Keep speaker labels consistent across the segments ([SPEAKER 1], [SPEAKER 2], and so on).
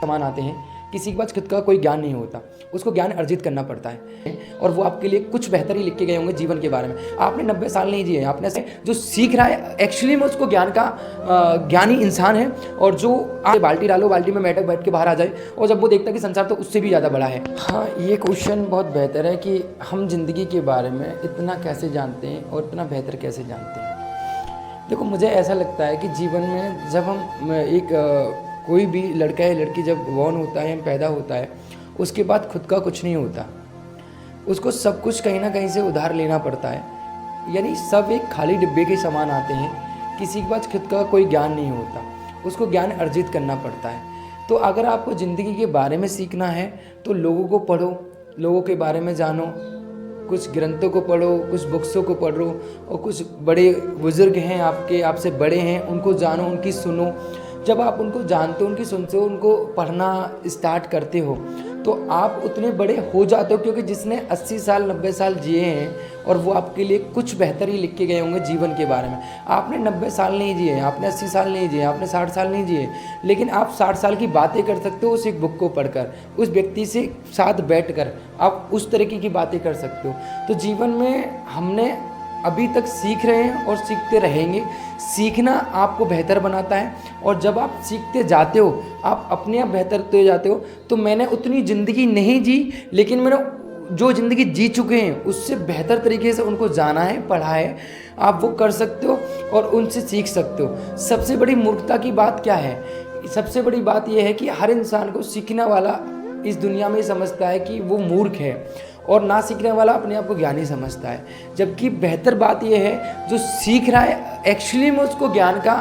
[SPEAKER 1] समान आते हैं, किसी के पास खुद का कोई ज्ञान नहीं होता, उसको ज्ञान अर्जित करना पड़ता है और वो आपके लिए कुछ बेहतर ही लिख के गए होंगे जीवन के बारे में। आपने 90 साल नहीं जिए, आपने जो सीख रहा है एक्चुअली में उसको ज्ञान का ज्ञानी इंसान है। और जो आप बाल्टी डालो, बाल्टी में मेढक बैठ के बाहर आ जाए और जब वो देखता है कि संसार तो उससे भी ज़्यादा बड़ा है। हाँ, ये क्वेश्चन बहुत बेहतर है कि हम जिंदगी के बारे में इतना कैसे जानते हैं और इतना बेहतर कैसे जानते हैं। देखो, मुझे ऐसा लगता है कि जीवन में जब हम कोई भी लड़का या लड़की जब बॉर्न होता है या पैदा होता है, उसके बाद खुद का कुछ नहीं होता, उसको सब कुछ कहीं ना कहीं से उधार लेना पड़ता है। यानी सब एक खाली डिब्बे के समान आते हैं, किसी के पास खुद का कोई ज्ञान नहीं होता, उसको ज्ञान अर्जित करना पड़ता है। तो अगर आपको ज़िंदगी के बारे में सीखना है तो लोगों को पढ़ो, लोगों के बारे में जानो, कुछ ग्रंथों को पढ़ो, कुछ बुक्सों को पढ़ो और कुछ बड़े बुजुर्ग हैं आपके, आपसे बड़े हैं, उनको जानो, उनकी सुनो। जब आप उनको जानते हो, उनकी सुनते हो, उनको पढ़ना स्टार्ट करते हो तो आप उतने बड़े हो जाते हो, क्योंकि जिसने 80 साल 90 साल जिए हैं और वो आपके लिए कुछ बेहतर ही लिख के गए होंगे जीवन के बारे में। आपने 90 साल नहीं जिए, आपने 80 साल नहीं जिए, आपने 60 साल नहीं जिए, लेकिन आप 60 साल की बातें कर सकते हो उस एक बुक को पढ़कर, उस व्यक्ति से साथ बैठकर आप उस तरीके की बातें कर सकते हो। तो जीवन में हमने अभी तक सीख रहे हैं और सीखते रहेंगे। सीखना आपको बेहतर बनाता है और जब आप सीखते जाते हो आप अपने आप बेहतर होते जाते हो। तो मैंने उतनी ज़िंदगी नहीं जी, लेकिन मैंने जो ज़िंदगी जी चुके हैं उससे बेहतर तरीके से उनको जाना है, पढ़ा है। आप वो कर सकते हो और उनसे सीख सकते हो। सबसे बड़ी मूर्खता की बात क्या है? सबसे बड़ी बात यह है कि हर इंसान को सीखने वाला इस दुनिया में समझता है कि वो मूर्ख है और ना सीखने वाला अपने आप को ज्ञानी समझता है। जबकि बेहतर बात यह है जो सीख रहा है एक्चुअली में उसको ज्ञान का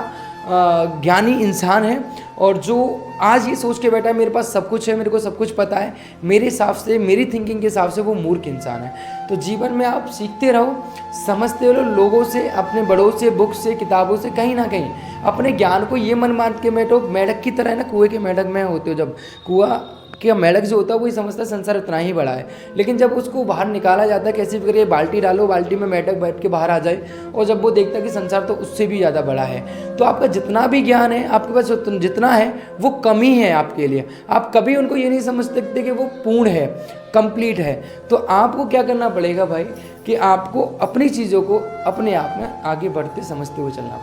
[SPEAKER 1] ज्ञानी इंसान है। और जो आज ये सोच के बैठा है मेरे पास सब कुछ है, मेरे को सब कुछ पता है, मेरे हिसाब से, मेरी थिंकिंग के हिसाब से वो मूर्ख इंसान है। तो जीवन में आप सीखते रहो, समझते रहो, लोगों से, अपने बड़ों से, बुक से, किताबों से, कहीं ना कहीं अपने ज्ञान को ये मन मान के बैठो। मेढक की तरह है ना, कुएं के मेढक में होते हो, जब कुआं कि मेढक जो होता है वही समझता है संसार इतना ही बड़ा है, लेकिन जब उसको बाहर निकाला जाता है कैसे भी करके, बाल्टी डालो, बाल्टी में मेढक बैठ के बाहर आ जाए और जब वो देखता है कि संसार तो उससे भी ज़्यादा बड़ा है। तो आपका जितना भी ज्ञान है, आपके पास जितना है वो कमी है आपके लिए। आप कभी उनको ये नहीं समझ सकते कि वो पूर्ण है, कंप्लीट है। तो आपको क्या करना पड़ेगा भाई कि आपको अपनी चीज़ों को अपने आप में आगे बढ़ते समझते हुए चलना पड़ेगा।